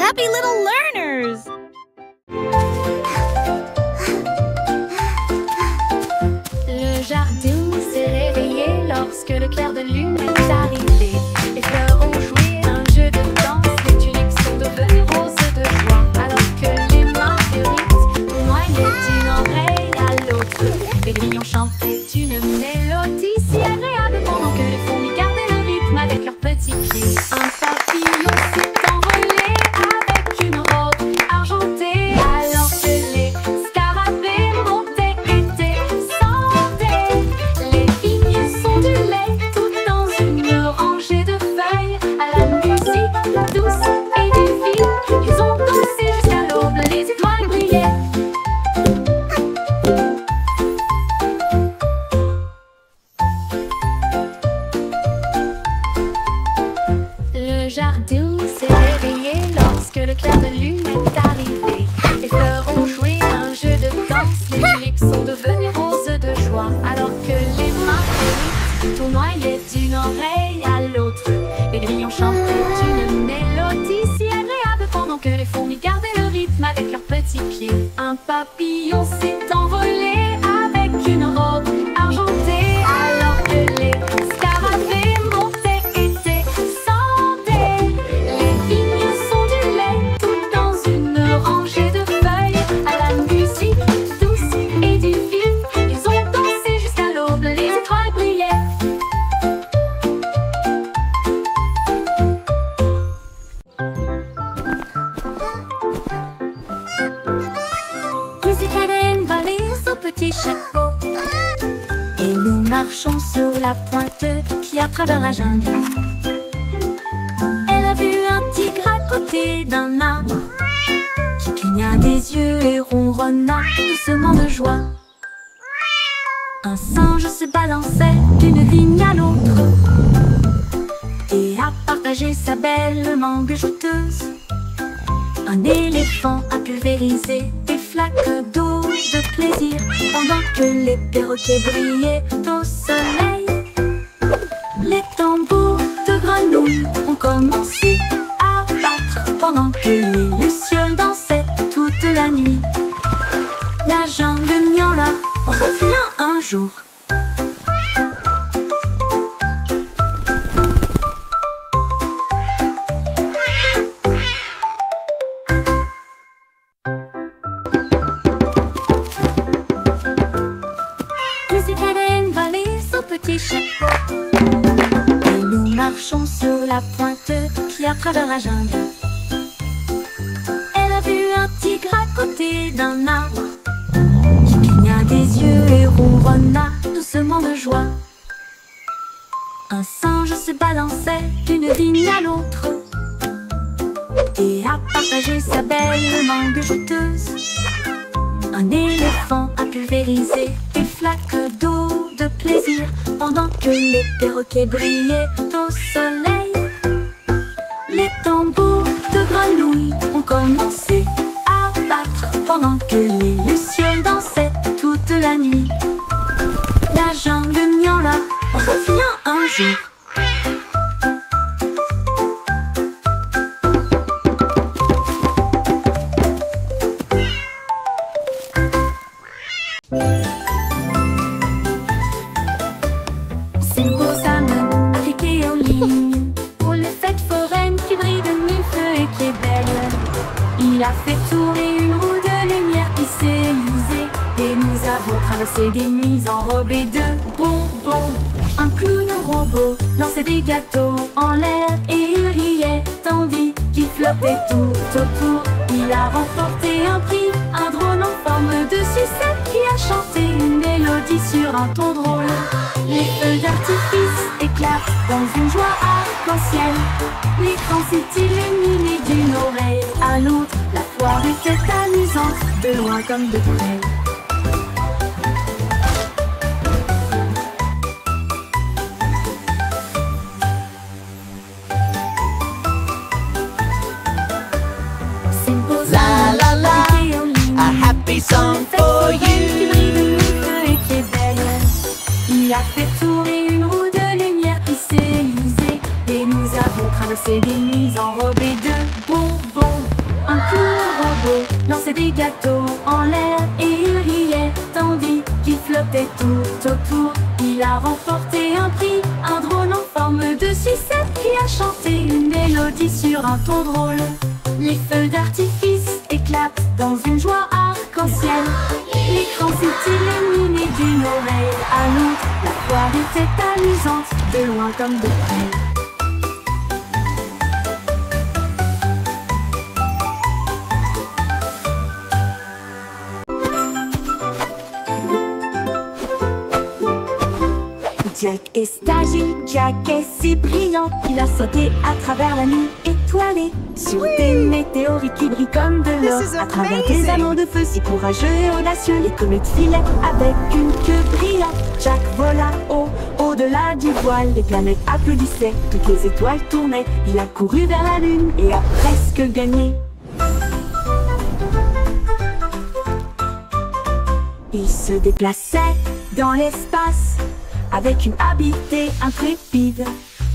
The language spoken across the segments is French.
happy little learners! Le jardin s'est réveillé lorsque le clair de lune est arrivé. Les fleurs ont joué un jeu de danse, les tulipes sont devenues roses de joie. Alors que les marguerites noyaient d'une oreille à l'autre, les grillons chantaient une mélodie si agréable pendant que les fourmis gardaient le rythme avec leurs petits pieds. Un papillon s'est envolé avec une robe argentée, alors que les scarabées montaient et descendaient. Les vignes s'ondulaient tout dans une rangée de feuilles à la musique douce et divine. Ils ont dansé jusqu'à l'aube, les étoiles brillaient. Le jardin s'est réveillé lorsque le clair de lune est arrivé. Les fleurs ont joué un jeu de danse, les tulipes sont devenues roses de joie. Alors que les marguerites tournoyaient d'une oreille à l'autre, les grillons chantaient une mélodie si agréable pendant que les fourmis gardaient le rythme avec leurs petits pieds. Un papillon s'est envolé avec une robe argentée, alors que les scarabées montaient et descendaient. Les vignes s'ondulaient tout dans une rangée de feuilles à la musique douce et divine. Ils ont dansé jusqu'à l'aube, les étoiles brillaient. Musique Hélène valait son petit chapeau et nous marchons sur la pointe qui a travers la jungle. Elle a vu un tigre à côté d'un arbre qui cligna des yeux et ronronna doucement de joie. Un singe se balançait d'une vigne à l'autre et a partagé sa belle mangue jouteuse. Un éléphant a pulvérisé des flaques d'eau de plaisir pendant que les perroquets brillaient au soleil. Les tambours de grenouilles ont commencé à battre pendant que les lucioles dansaient toute la nuit. La jungle miaula revient un jour. Musique Hélène valait son petit chapeau et nous marchons sur la pointe qui a travers la jungle. Elle a vu un tigre à côté d'un arbre qui cligna des yeux et ronronna doucement de joie. Un singe se balançait d'une vigne à l'autre et a partagé sa belle mangue jouteuse. Un éléphant a pulvérisé des flaques d'eau de plaisir pendant que les perroquets brillaient au soleil. Les tambours de grenouilles ont commencé à battre pendant que les lucioles dansaient toute la nuit. La jungle miaula revient un jour. Appliqué en ligne pour les fêtes foraines qui brillent de mille feux et qui est belle. Il a fait tourner une roue de lumière qui s'est usée et nous avons traversé des nuits enrobées de bonbons. Un clown robot lançait des gâteaux en l'air et il riait tandis qu'il flottait tout autour. Il a remporté un prix, un drone en forme de sucette qui a chanté une mélodie sur un ton drôle. Les feux d'artifice éclatent dans une joie arc-en-ciel. L'écran s'est illuminé d'une oreille à l'autre. La foire était amusante, de loin comme de près. La la la, a happy song for you. Il a fait tourner une roue de lumière qui s'est usée et nous avons traversé des nuits enrobées de bonbons. un court robot lançait des gâteaux en l'air et il riait tandis qu'il flottait tout autour. Il a remporté un prix, un drone en forme de sucette qui a chanté une mélodie sur un ton drôle. Les feux d'artifice éclatent dans une joie arc-en-ciel. L'écran s'est illuminé d'une oreille à l'autre. La foire était amusante, de loin comme de près. Jack est agile, Jack est si brillant qu'il a sauté à travers la nuit étoilée sur des météorites qui brillent comme de l'or, à travers des anneaux de feu si courageux et audacieux. Les comètes filaient avec une queue brillante. Jack vola au-delà du voile. Les planètes applaudissaient, toutes les étoiles tournaient. Il a couru vers la lune et a presque gagné. Il se déplaçait dans l'espace avec une habileté intrépide.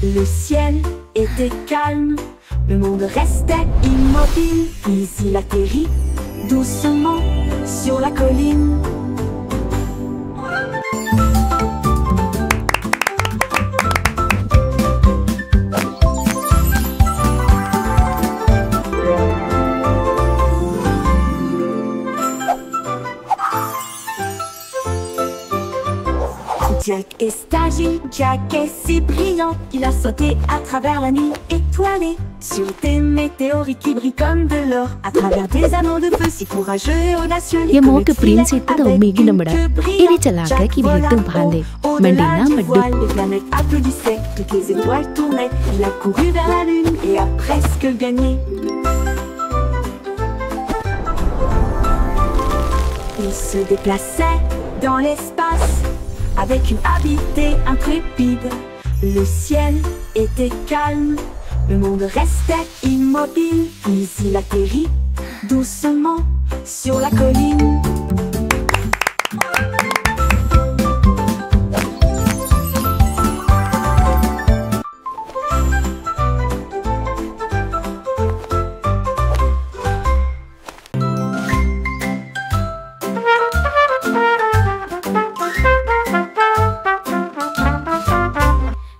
Le ciel était calme, le monde restait immobile. Puis il atterrit doucement sur la colline. Jack est agile, Jack est si brillant qu'il a sauté à travers la nuit étoilée sur des météorites qui brillent comme de l'or, à travers des anneaux de feu si courageux et audacieux. ये मौके प्रिंस इतना उम्मीद न बड़ा इरी चला के कि बिल्कुल भांडे मंडीना मड्डू Les planètes applaudissaient, toutes les étoiles tournaient. Il a couru vers la lune et a presque gagné. Il se déplaçait dans l'espace avec une habileté intrépide. Le ciel était calme, le monde restait immobile. Puis il atterrit doucement sur la colline.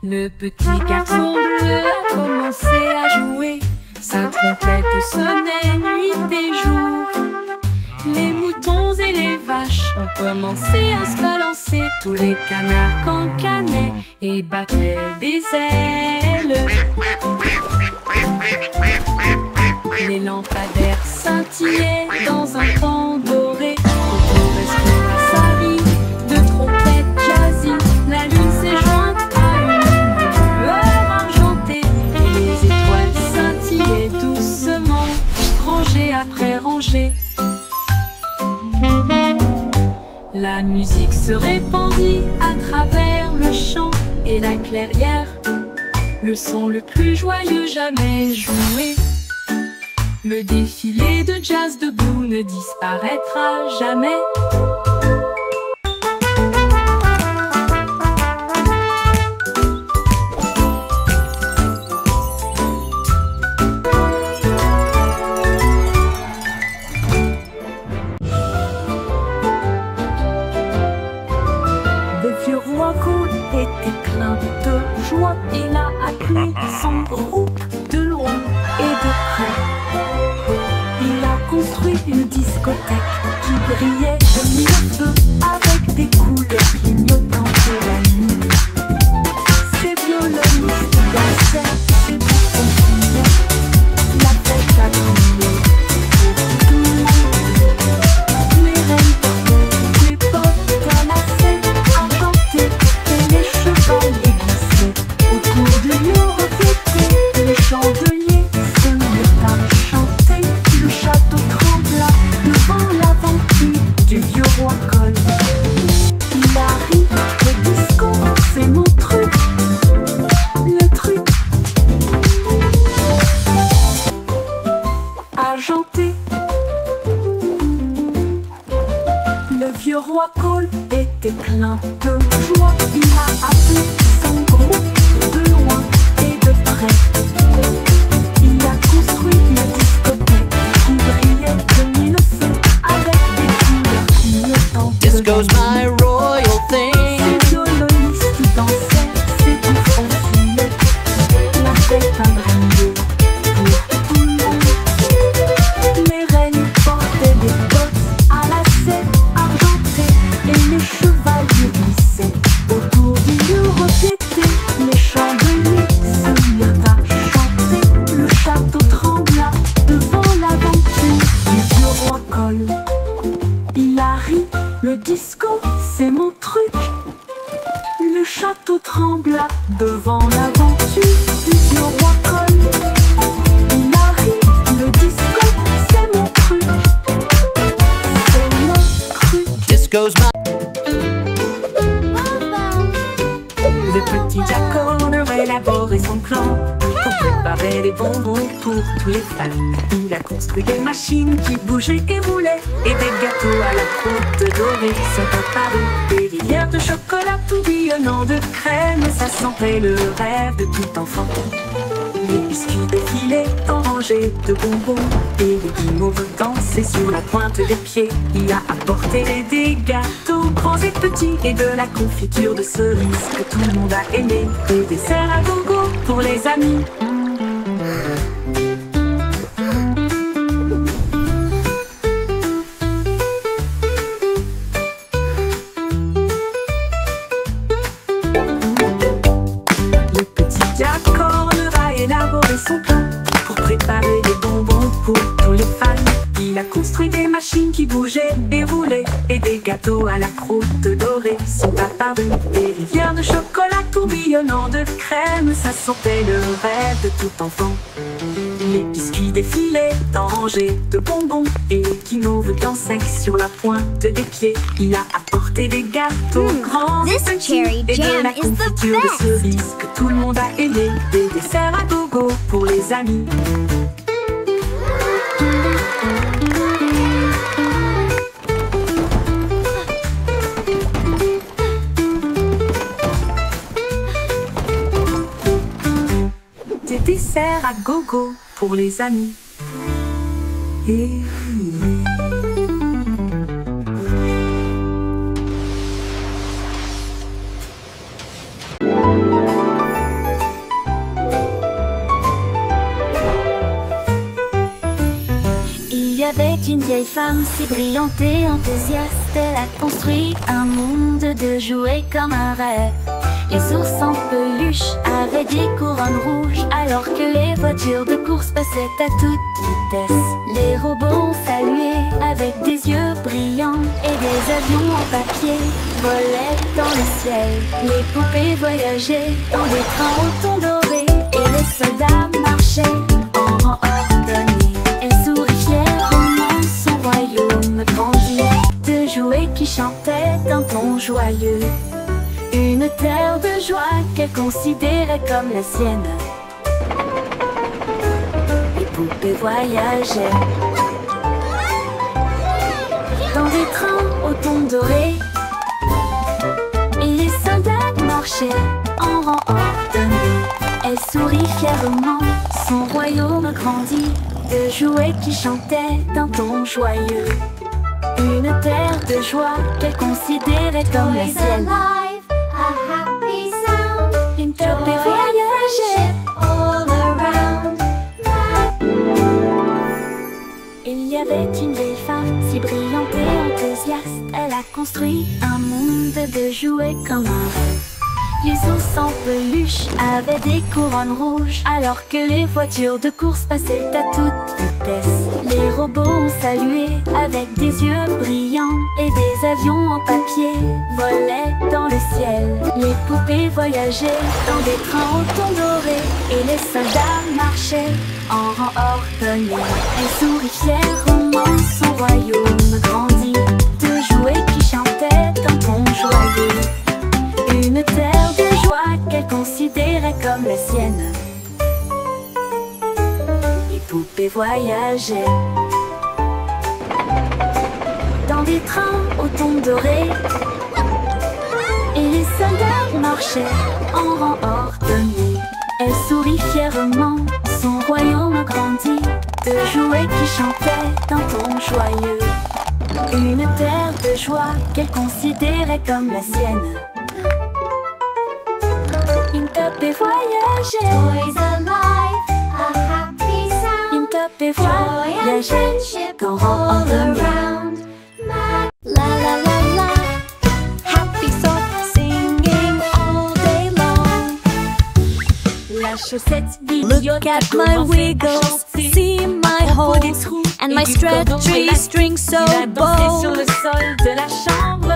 Le petit garçon bleu a commencé à jouer. Sa trompette sonnait nuit et jour. Les moutons et les vaches ont commencé à se balancer. Tous les canards cancanaient et battaient des ailes. Les lampadaires scintillaient dans un temps doré. Autour respira sa vie de trompette jazzy. La lune s'est jointe à une lueur argentée et les étoiles scintillaient doucement, rangée après rangée. La musique se répandit à travers le champ et la clairière, le son le plus joyeux jamais joué. Le défilé de jazz debout ne disparaîtra jamais. Le vieux roi Cool était plein de joie. Il a appelé son groupe de loin et de près. Il a construit une discothèque qui brillait de mille feux avec des couleurs clignotantes de la nuit. Ses violonistes dansaient, ses boutons fumaient, la fête a crié pour tout le monde. Les reines portaient des bottes canassaient à chanter et les chevaliers glissaient autour de nous reflétés. Les chandeliers se mirent à chanter. Le château trembla devant l'aventure du vieux roi Cole. Il a ri, le disco, c'est mon truc. Le truc argenté. Le vieux roi Cole était plein de joie. Il a appelé son groupe de loin et de près. Il a construit une discothèque qui avait un brindille pour tout le monde. Les reines portaient des bottes à lacets argentés et les chevaliers glissaient autour du bureau d'été. Les chandeliers se mirent à chanter, le château trembla devant l'aventure du vieux roi Cole. Il a ri, le disco c'est mon truc. Le château trembla devant l'aventure du vieux roi Cole. Il a ri, le disco c'est mon truc. C'est mon truc. Disco's my Le petit Jack Horner élaborait son plan pour préparer les bonbons pour tous les fans. Il a construit des machines qui bougeaient et roulaient, et des gâteaux à la croûte dorée sont apparus. Des rivières de chocolat tourbillonnant de crème, ça sentait le rêve de tout enfant. Les biscuits défilaient en rangées de bonbons, et les guimauves dansaient sur la pointe des pieds. Il a apporté des gâteaux grands et petits, et de la confiture de cerises que tout le monde a aimé. Des desserts à gogo pour les amis. Le petit Jack Horner a élaboré son plan pour préparer des bonbons pour tous les fans. Il a construit des machines qui bougeaient et roulaient, et des gâteaux à la croûte dorée sont apparus. Des rivières de chocolat tourbillonnant de crème, ça sentait le rêve de tout enfant. Les biscuits défilaient en rangées de bonbons, et les guimauves dansaient sur la pointe des pieds. Il a apporté des gâteaux grands et This petits, cherry et de jam la is the confiture de best. cerises que tout le monde a aimé. Des desserts à gogo pour les amis. Des desserts à gogo pour les amis. Et Il y avait une vieille femme si brillante et enthousiaste. Elle a construit un monde de jouets comme un rêve. Les ours en peluche avaient des couronnes rouges, alors que les voitures de course passaient à toute vitesse. Les robots ont salué avec des yeux brillants, et des avions en papier volaient dans le ciel. Les poupées voyageaient dans des trains au ton doré, et les soldats marchaient en rang ordonné. Elle sourit fièrement, son royaume grandit, de jouets qui chantaient d'un ton joyeux. Une terre de joie qu'elle considérait comme la sienne. Les poupées voyageaient dans des trains au ton doré, et les soldats marchaient en rang ordonné. Elle sourit fièrement, son royaume grandit, de jouets qui chantaient d'un ton joyeux. Une terre de joie qu'elle considérait comme la sienne. A happy sound, Une poupée voyageait. all around. Il y avait une vieille femme si brillante et enthousiaste. Elle a construit un monde de jouets comme un rêve. Les ours en peluche avaient des couronnes rouges, alors que les voitures de course passaient à toute vitesse. Les robots ont salué avec des yeux brillants, et des avions en papier volaient dans le ciel. Les poupées voyageaient dans des trains au ton doré, et les soldats marchaient en rang ordonné. Elle sourit fièrement, son royaume grandit, de jouets qui chantaient d'un ton joyeux. Une terre de joie qu'elle considérait comme la sienne. Les poupées voyageaient dans des trains au ton doré, et les soldats marchaient en rang ordonné. Elle sourit fièrement, son royaume grandit, de jouets qui chantaient d'un ton joyeux. Une terre de joie qu'elle considérait comme la sienne. Une poupée voyageait. Toys alive. all around. La la la la, happy song singing all day long. La chaussette Look at my wiggles, see my holes, and my stretchy string so Il a dansé sur bold. le sol de la chambre,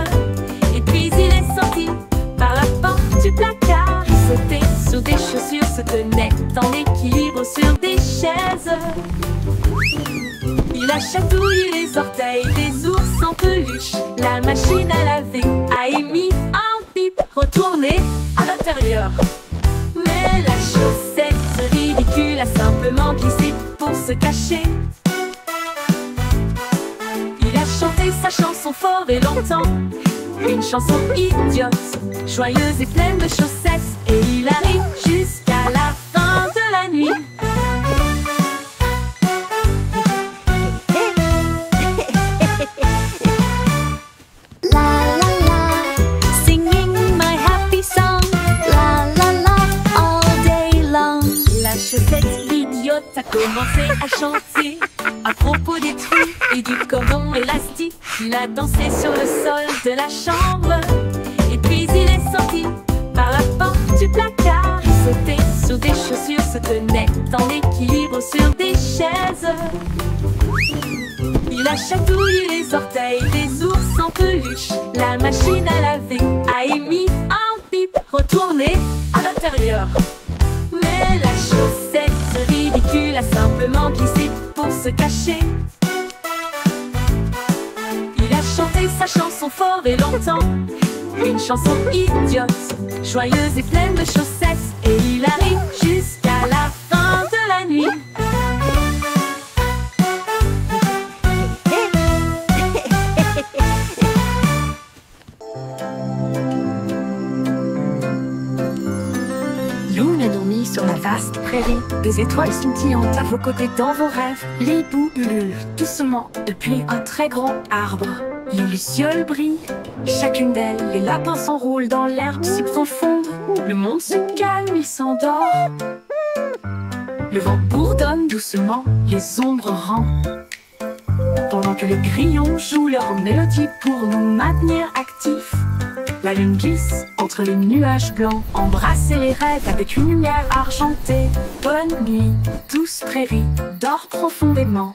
et puis il est sorti par la porte du placard. Il sautait sur des chaussures, se tenait en équilibre sur des chaises. Il a chatouillé les orteils des ours en peluche. La machine à laver a émis un bip retourné à l'intérieur. Mais la chaussette ridicule a simplement glissé pour se cacher. Il a chanté sa chanson fort et longtemps, une chanson idiote, joyeuse et pleine de chaussettes. Et il arrive jusqu'à la fin de la nuit. La la la, singing my happy song. La la la, all day long. La chaussette idiote a commencé à chanter à propos des trous et du cordon élastique. Il a dansé sur le sol de la chambre, et puis il est sorti par la porte du placard. Il sautait sur des chaussures, se tenait en équilibre sur des chaises. Il a chatouillé les orteils des ours en peluche. La machine à laver a émis un bip retourné à l'intérieur. Mais la chaussette ridicule a simplement glissé pour se cacher. Il a chanté sa chanson fort et longtemps, une chanson idiote, joyeuse et pleine de chaussettes. Et il arrive jusqu'à la fin de la nuit. Loon a dormi sur la vaste prairie. Des étoiles scintillantes à vos côtés dans vos rêves. Les boues ululent doucement depuis un très grand arbre. Les lucioles brillent, chacune d'elles. Les lapins s'enroulent dans l'herbe si profonde. Le monde se calme, il s'endort. Le vent bourdonne doucement, les ombres rampent. Pendant que les grillons jouent leur mélodie pour nous maintenir actifs. La lune glisse entre les nuages blancs. Embrassez les rêves avec une lumière argentée. Bonne nuit, douce prairie, dors profondément.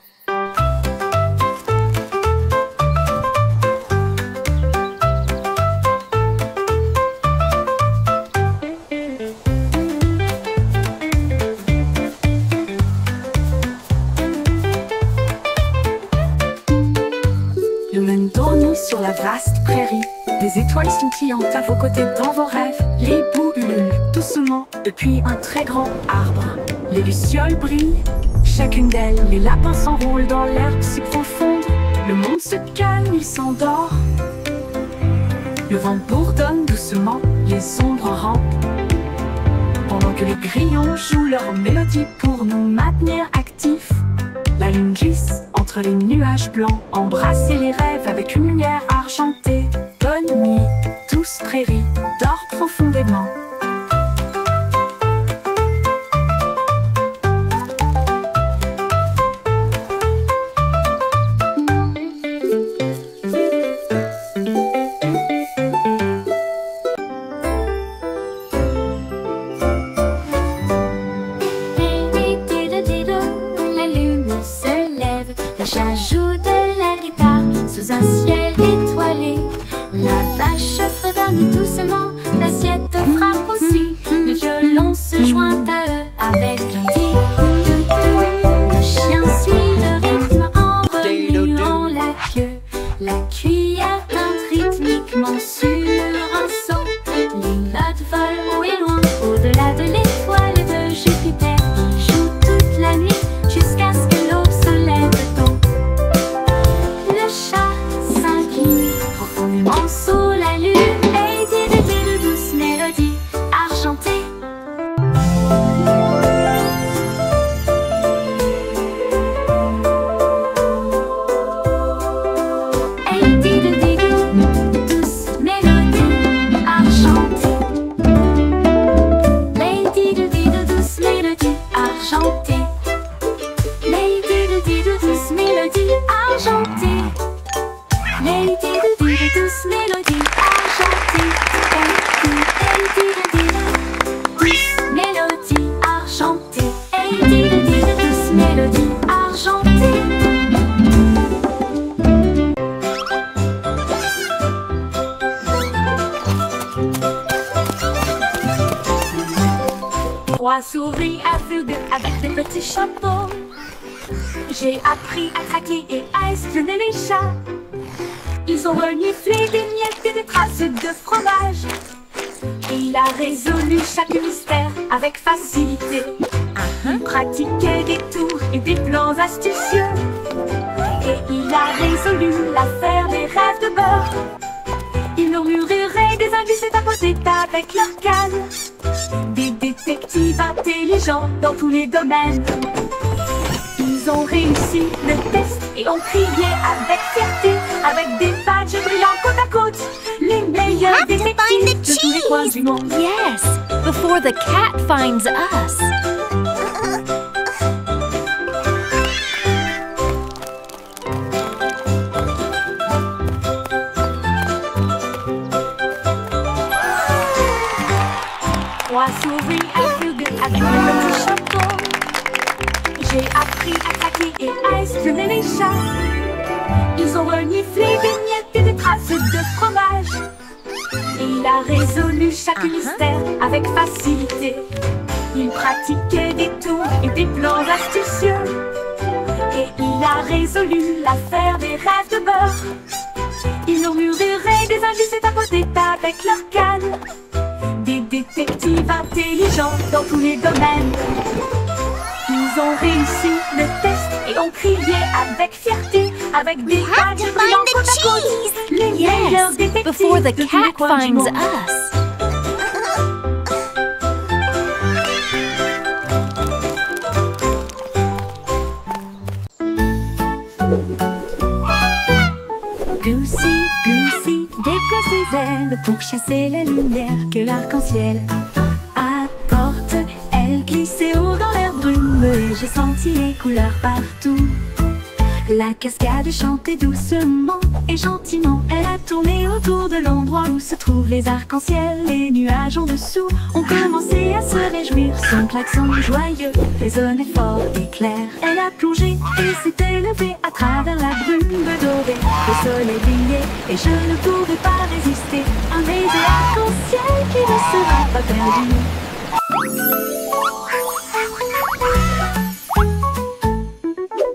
Le monde dormit sur la vaste prairie. Des étoiles scintillantes à vos côtés dans vos rêves. Les boues ululent doucement depuis un très grand arbre. Les lucioles brillent, chacune d'elles. Les lapins s'enroulent dans l'herbe si profonde. Le monde se calme, il s'endort. Le vent bourdonne doucement, les ombres rampent. Pendant que les grillons jouent leur mélodie pour nous maintenir actifs. La lune glisse entre les nuages blancs. Embrassez les rêves avec une lumière argentée. Bonne nuit, douce prairie, dors profondément. La lune se lève, le chat joue de la guitare sous un ciel étoilé. La vache fredonne doucement, l'assiette frappe aussi. Le violon se joint à eux avec un tic. Le chien suit le rythme en remuant la queue. La cuillère teinte rythmiquement sur un seau. Les notes volent haut et loin, au-delà de l'étoile de Jupiter. Ils jouent toute la nuit jusqu'à ce que l'aube se lève tôt. Le chat mélodie argentée. Trois souris aveugles avec des petits chapeaux. J'ai appris à traquer et à espionner les chats. Ils ont reniflé des miettes et des traces de fromage. Il a résolu chaque mystère avec facilité. Il pratiquait des tours et des plans astucieux. Et il a résolu l'affaire des rêves de beurre. Ils murmuraient des indices et tapotaient avec leur canne. Des détectives intelligents dans tous les domaines. Ils ont réussi le test et ont crié avec fierté, avec des badges brillants côte à côte. Les meilleurs détectives de tous les coins du monde. Yes, before the cat finds us. Trois souris aveugles avec un petit chapeau. J'ai appris à traquer et à espionner les chats. Ils ont reniflé des miettes et des traces de fromage. Il a résolu chaque mystère avec facilité. Il pratiquait des tours et des plans astucieux. Et il a résolu l'affaire des rêves de beurre. Ils murmuraient des indices et tapotaient avec leur canne. Des détectives intelligents dans tous les domaines. Ils ont réussi le test et ont crié avec fierté, avec des badges brillants côte à côte. Les meilleurs détectives Before the de tous les cat coins du finds monde. us. Goosey, Goosey, déploie ses ailes pour chasser les lumières que l'arc-en-ciel apporte. Elle glissait haut dans l'air brumeux et j'ai senti les couleurs partout. La cascade chantait doucement et gentiment. Elle a tourné autour de l'endroit où se trouvent les arcs-en-ciel. Les nuages en dessous ont commencé à se réjouir. Son klaxon joyeux résonnait fort et clair. Elle a plongé et s'est élevée à travers la brume dorée. Le soleil brillait et je ne pouvais pas résister. Un baiser arc-en-ciel qui ne sera pas perdu.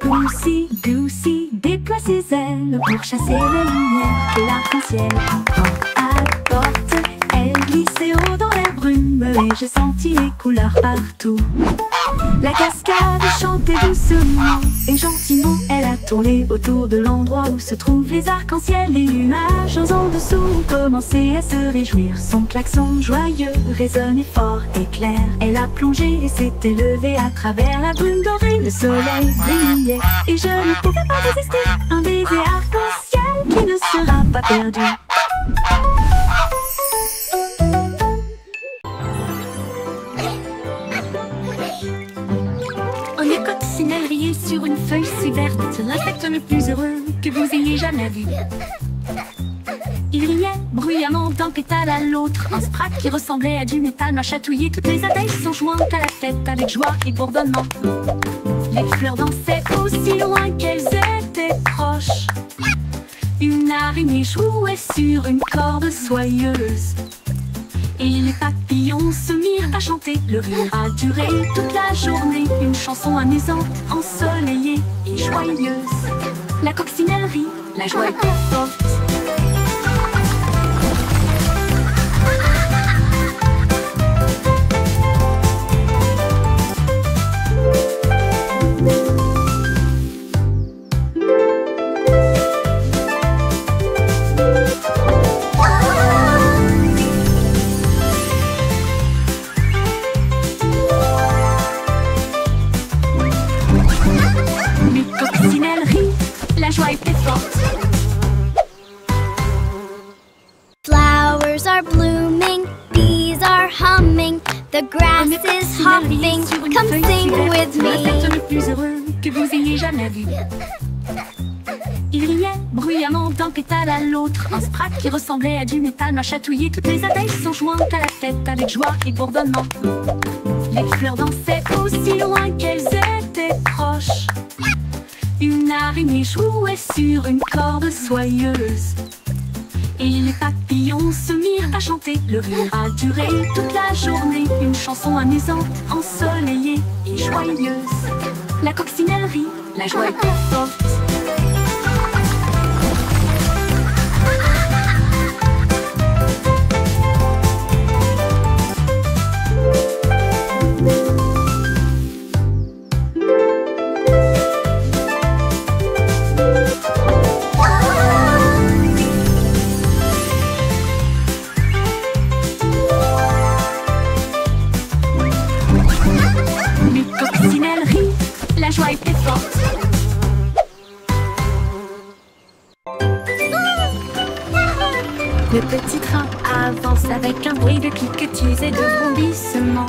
Goosey, Goosey, déploie ses ailes pour chasser les lumières que l'arc-en-ciel apporte. Elle glissait haut dans la brume et j'ai senti les couleurs partout. La cascade chantait doucement et gentiment. Elle a tourné autour de l'endroit où se trouvent les arcs-en-ciel. Les nuages en dessous ont commencé à se réjouir. Son klaxon joyeux résonnait fort et clair. Elle a plongé et s'est élevée à travers la brume dorée. Le soleil brillait et je ne pouvais pas résister. Un baiser arc-en-ciel qui ne sera pas perdu. On est coccinelle riait sur une feuille si verte. C'est l'insecte le plus heureux que vous ayez jamais vu. Il riait bruyamment d'un pétale à l'autre. Un sprat qui ressemblait à du métal m'a chatouillé. Toutes les abeilles sont jointes à la fête avec joie et bourdonnement. Les fleurs dansaient aussi loin qu'elles étaient proches. Une araignée jouait sur une corde soyeuse. Et les papillons se mirent à chanter. Le rire a duré toute la journée. Une chanson amusante, ensoleillée et joyeuse. La coccinelle rit, la joie était forte. La joie était forte. Flowers are blooming, bees are humming, the grass is hopping. Come sing with me. L'insecte le plus heureux que vous ayez jamais vu. Il riait bruyamment d'un pétale à l'autre. Un sprat qui ressemblait à du métal m'a chatouillé. Toutes les abeilles sont jointes à la fête avec joie et bourdonnement. Les fleurs dansaient aussi loin qu'elles étaient proches. araignée jouait sur une corde soyeuse. Et les papillons se mirent à chanter. Le rire a duré toute la journée. Une chanson amusante, ensoleillée et joyeuse. La coccinelle rit, la joie était forte. La joie était forte. Le petit train avance avec un bruit de cliquetis et de bondissements.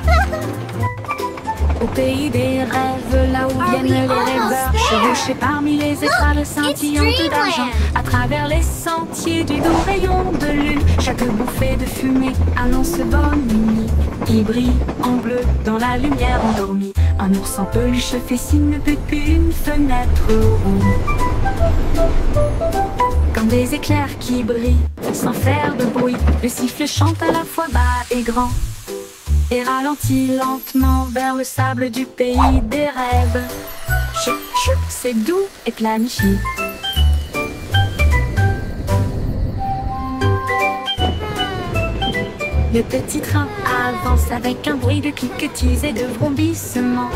Au pays des rêves, là où viennent les rêveurs, chevauchés parmi les étoiles scintillantes d'argent, à travers les sentiers du doux rayon de lune, chaque bouffée de fumée annonce bonne nuit. Il brille en bleu dans la lumière endormie. Un ours en peluche fait signe depuis une fenêtre ronde. Comme des éclairs qui brillent sans faire de bruit, le sifflet chante à la fois bas et grand et ralentit lentement vers le sable du pays des rêves. Chut, chut, c'est doux et planifié. Le petit train avance avec un bruit de cliquetis et de vrombissements.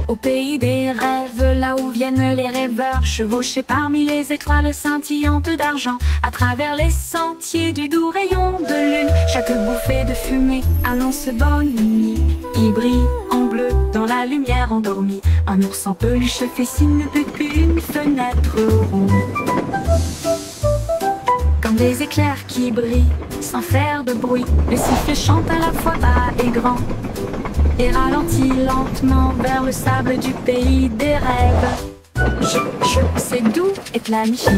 Au pays des rêves, là où viennent les rêveurs, chevauchés parmi les étoiles scintillantes d'argent, à travers les sentiers du doux rayon de lune, chaque bouffée de fumée annonce bonne nuit. Il brille en bleu dans la lumière endormie. Un ours en peluche fait signe depuis une fenêtre ronde. Comme des éclairs qui brillent sans faire de bruit, le sifflet chante à la fois bas et grand et ralentit lentement vers le sable du pays des rêves. Chut, chut, c'est doux et planifié.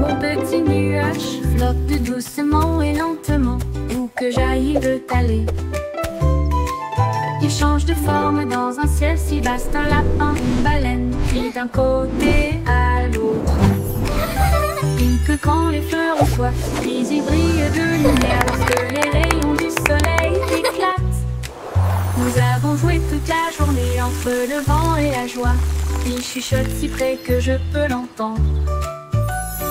Mon petit nuage flotte doucement et lentement, où que j'aille il veut aller. Il change de forme dans un ciel si vaste, un lapin, une baleine, puis d'un côté à l'autre. Il que quand les fleurs ont soif, puis il brille de lumière lorsque les rayons du soleil éclatent. Nous avons joué toute la journée entre le vent et la joie. Il chuchote si près que je peux l'entendre.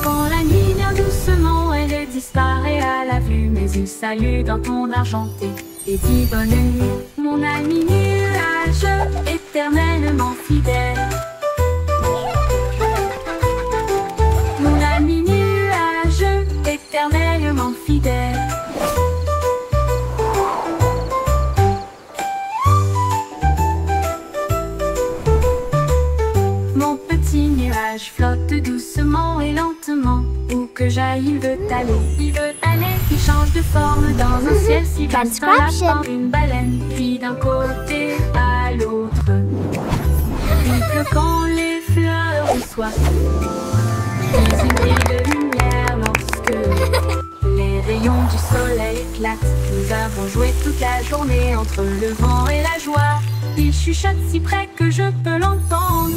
Quand la nuit vient doucement, elle disparaît à la vue, mais il salue d'un ton argenté et dit bonne nuit, mon ami nuage éternellement fidèle. Mon ami nuage éternellement fidèle. Mon petit nuage flotte doucement et lentement, où que j'aille il veut aller. Il veut aller, il change de forme dans un ciel si vaste, un lapin, une baleine, puis d'un côté à l'autre. Il pleut quand les fleurs ont soif, puis il brille de lumière lorsque les rayons du soleil éclatent. Nous avons joué toute la journée entre le vent et la joie. Il chuchote si près que je peux l'entendre.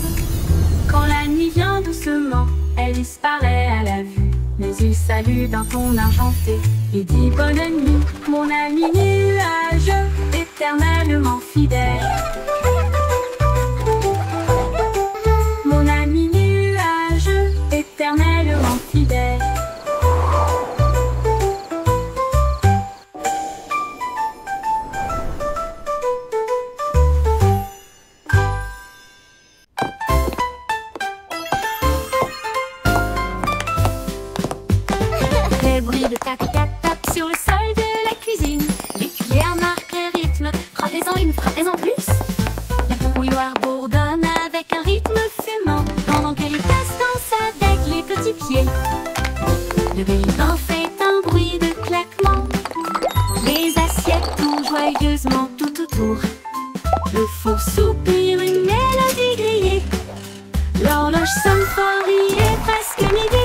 Quand la nuit vient doucement, elle disparaît à la vue, mais il salue d'un ton argenté et dit bonne nuit, mon ami nuage éternellement fidèle. Mon ami nuage éternellement fidèle. Les bruits de tac-tac-tac sur le sol de la cuisine. Les cuillères marquent le rythme, frappez-en une, frappez-en plus. La bouilloire bourdonne avec un rythme fumant, pendant que les tasses dansent avec les petits pieds. Le bélican fait un bruit de claquement. Les assiettes tournent joyeusement tout autour. Le four soupire une mélodie grillée. L'horloge sonne fort, il est presque midi.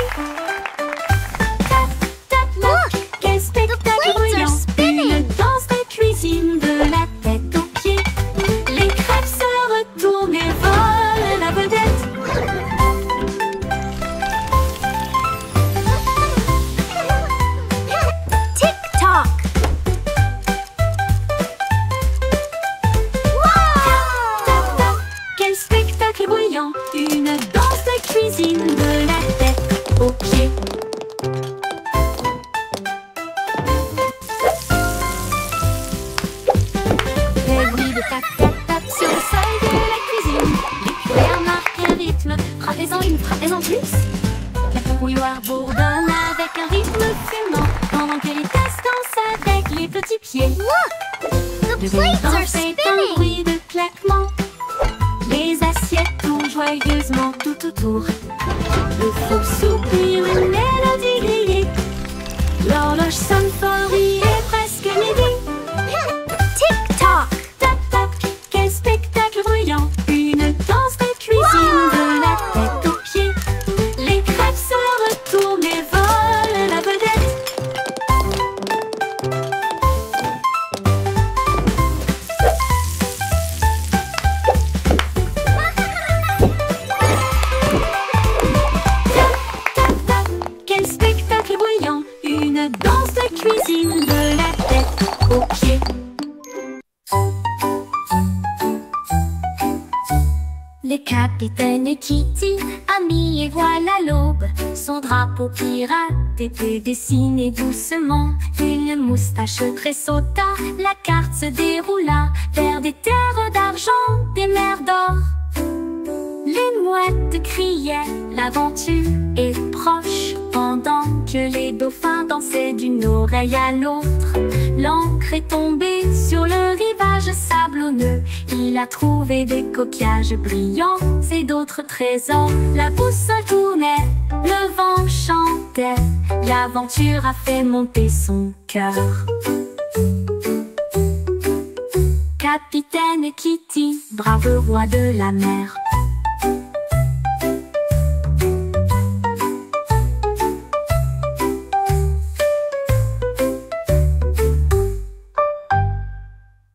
La bouilloire bourdonne avec un rythme fumant, pendant que les tasses dansent avec les petits pieds. Look! The Le plates are vent fait un spinning! bruit de claquement. Les assiettes tournent joyeusement tout autour. Le four soupire une mélodie grillée. L'horloge sonne fort, il est presque midi. Tick-tock! Tac tac, quel spectacle bruyant. Une danse de cuisine de la tête aux pieds. Les crêpes se retournent et volent la vedette. Tac tac, quel spectacle bruyant. Une danse de cuisine de la tête aux pieds. Le capitaine Kitty a mis et voilà l'aube. Son drapeau pirate était dessiné doucement. Une moustache tressauta, la carte se déroula vers des terres d'argent, des mers d'or. Les mouettes criaient, l'aventure est proche, pendant que les dauphins dansaient d'une oreille à l'autre. L'ancre est tombée sur le rivage sablonneux. Il a trouvé des coquillages brillants et d'autres trésors. La boussole tournait, le vent chantait. L'aventure a fait monter son cœur. Capitaine Kitty, brave roi de la mer.